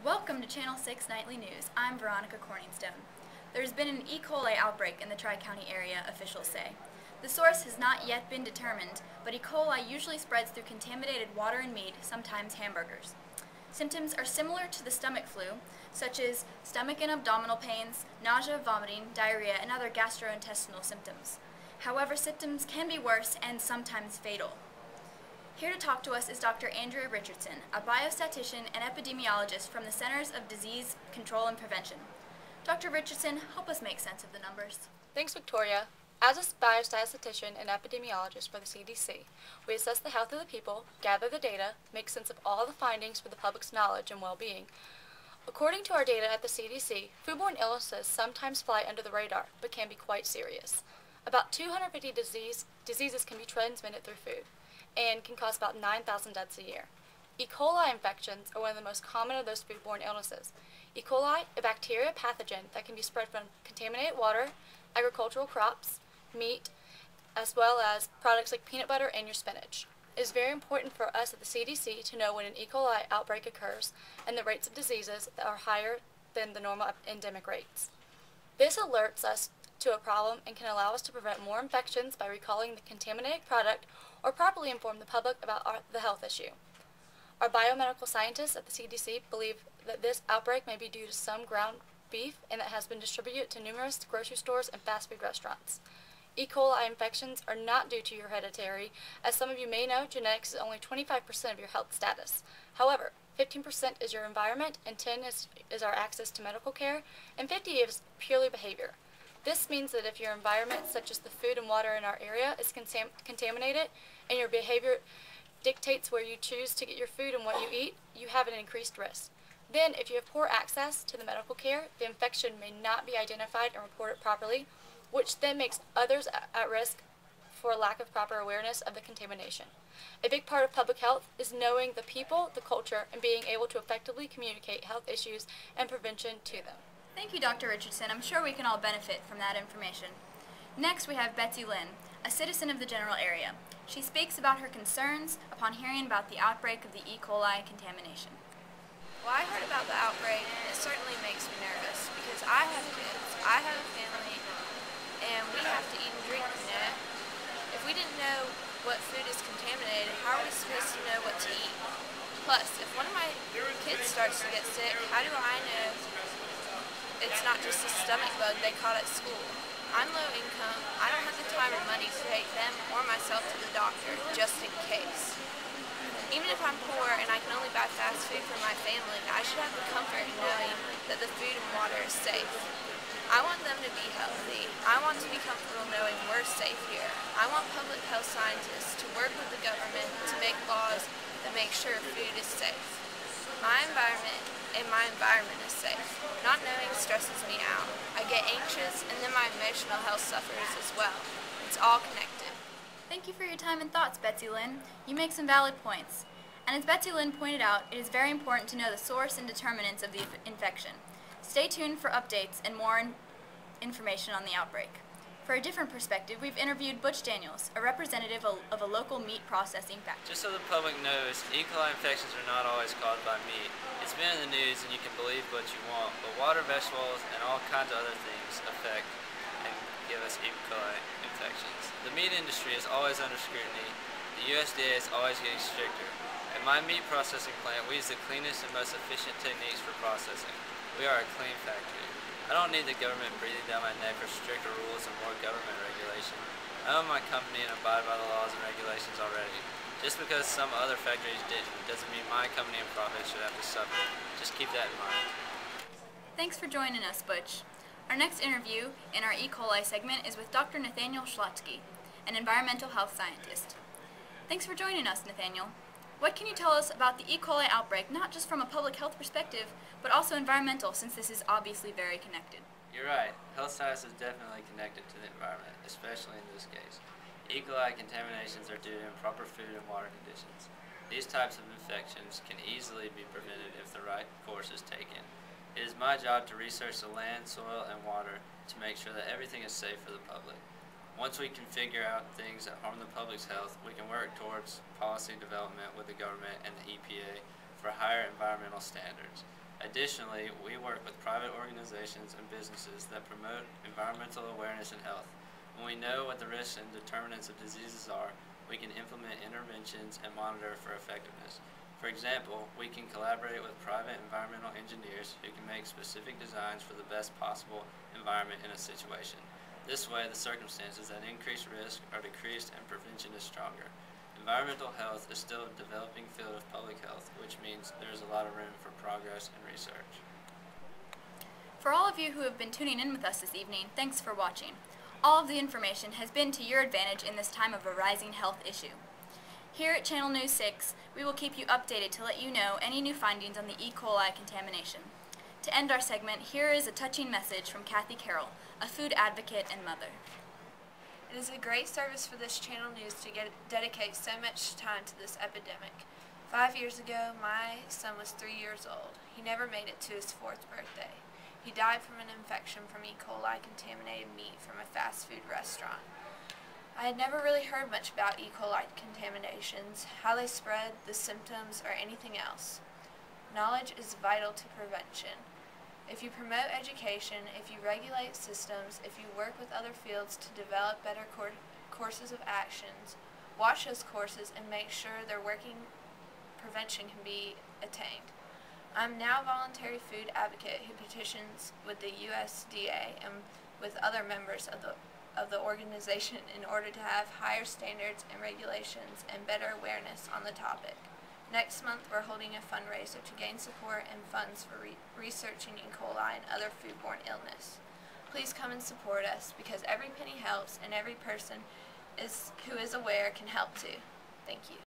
Welcome to Channel 6 Nightly News. I'm Veronica Corningstone. There's been an E. coli outbreak in the Tri-County area, officials say. The source has not yet been determined, but E. coli usually spreads through contaminated water and meat, sometimes hamburgers. Symptoms are similar to the stomach flu, such as stomach and abdominal pains, nausea, vomiting, diarrhea, and other gastrointestinal symptoms. However, symptoms can be worse and sometimes fatal. Here to talk to us is Dr. Andrea Richardson, a biostatistician and epidemiologist from the Centers of Disease Control and Prevention. Dr. Richardson, help us make sense of the numbers. Thanks, Victoria. As a biostatistician and epidemiologist for the CDC, we assess the health of the people, gather the data, make sense of all the findings for the public's knowledge and well-being. According to our data at the CDC, foodborne illnesses sometimes fly under the radar, but can be quite serious. About 250 diseases can be transmitted through food and can cause about 9,000 deaths a year. E. coli infections are one of the most common of those foodborne illnesses. E. coli, a bacteria pathogen that can be spread from contaminated water, agricultural crops, meat, as well as products like peanut butter and your spinach. It is very important for us at the CDC to know when an E. coli outbreak occurs and the rates of diseases that are higher than the normal endemic rates. This alerts us to a problem and can allow us to prevent more infections by recalling the contaminated product or properly inform the public about the health issue. Our biomedical scientists at the CDC believe that this outbreak may be due to some ground beef and that has been distributed to numerous grocery stores and fast food restaurants. E. coli infections are not due to your hereditary. As some of you may know, genetics is only 25% of your health status. However, 15% is your environment, and 10% is our access to medical care, and 50% is purely behavior. This means that if your environment, such as the food and water in our area, is contaminated, and your behavior dictates where you choose to get your food and what you eat, you have an increased risk. Then, if you have poor access to the medical care, the infection may not be identified and reported properly, which then makes others at risk for a lack of proper awareness of the contamination. A big part of public health is knowing the people, the culture, and being able to effectively communicate health issues and prevention to them. Thank you, Dr. Richardson. I'm sure we can all benefit from that information. Next, we have Betsy Lynn, a citizen of the general area. She speaks about her concerns upon hearing about the outbreak of the E. coli contamination. Well, I heard about the outbreak, and it certainly makes me nervous because I have kids, I have a family, and we have to eat and drink, If we didn't know what food is contaminated, how are we supposed to know what to eat? Plus, if one of my kids starts to get sick, how do I know it's not just a stomach bug they caught at school? I'm low income. I don't have the time or money to take them or myself to the doctor, just in case. Even if I'm poor and I can only buy fast food for my family, I should have the comfort in knowing that the food and water is safe. I want them to be healthy. I want to be comfortable knowing we're safe here. I want public health scientists to work with the government to make laws that make sure food is safe. My environment is safe. Not knowing stresses me out. I get anxious, and then my emotional health suffers as well. It's all connected. Thank you for your time and thoughts, Betsy Lynn. You make some valid points. And as Betsy Lynn pointed out, it is very important to know the source and determinants of the infection. Stay tuned for updates and more information on the outbreak. For a different perspective, we've interviewed Butch Daniels, a representative of a local meat processing factory. Just so the public knows, E. coli infections are not always caused by meat. It's been in the news and you can believe what you want, but water, vegetables, and all kinds of other things affect and give us E. coli infections. The meat industry is always under scrutiny. The USDA is always getting stricter. At my meat processing plant, we use the cleanest and most efficient techniques for processing. We are a clean factory. I don't need the government breathing down my neck for stricter rules and more government regulation. I own my company and abide by the laws and regulations already. Just because some other factories didn't doesn't mean my company and profits should have to suffer. Just keep that in mind. Thanks for joining us, Butch. Our next interview in our E. coli segment is with Dr. Nathaniel Schlotzky, an environmental health scientist. Thanks for joining us, Nathaniel. What can you tell us about the E. coli outbreak, not just from a public health perspective, but also environmental, since this is obviously very connected? You're right. Health science is definitely connected to the environment, especially in this case. E. coli contaminations are due to improper food and water conditions. These types of infections can easily be prevented if the right course is taken. It is my job to research the land, soil, and water to make sure that everything is safe for the public. Once we can figure out things that harm the public's health, we can work towards policy development with the government and the EPA for higher environmental standards. Additionally, we work with private organizations and businesses that promote environmental awareness and health. When we know what the risks and determinants of diseases are, we can implement interventions and monitor for effectiveness. For example, we can collaborate with private environmental engineers who can make specific designs for the best possible environment in a situation. This way, the circumstances that increase risk are decreased and prevention is stronger. Environmental health is still a developing field of public health, which means there is a lot of room for progress and research. For all of you who have been tuning in with us this evening, thanks for watching. All of the information has been to your advantage in this time of a rising health issue. Here at Channel News 6, we will keep you updated to let you know any new findings on the E. coli contamination. To end our segment, here is a touching message from Kathy Carroll, a food advocate and mother. It is a great service for this channel news to dedicate so much time to this epidemic. 5 years ago, my son was 3 years old. He never made it to his 4th birthday. He died from an infection from E. coli contaminated meat from a fast food restaurant. I had never really heard much about E. coli contaminations, how they spread, the symptoms, or anything else. Knowledge is vital to prevention. If you promote education, if you regulate systems, if you work with other fields to develop better courses of actions, watch those courses and make sure their working prevention can be attained. I'm now a voluntary food advocate who petitions with the USDA and with other members of the organization in order to have higher standards and regulations and better awareness on the topic. Next month, we're holding a fundraiser to gain support and funds for researching E. coli and other foodborne illness. Please come and support us because every penny helps and every person who is aware can help too. Thank you.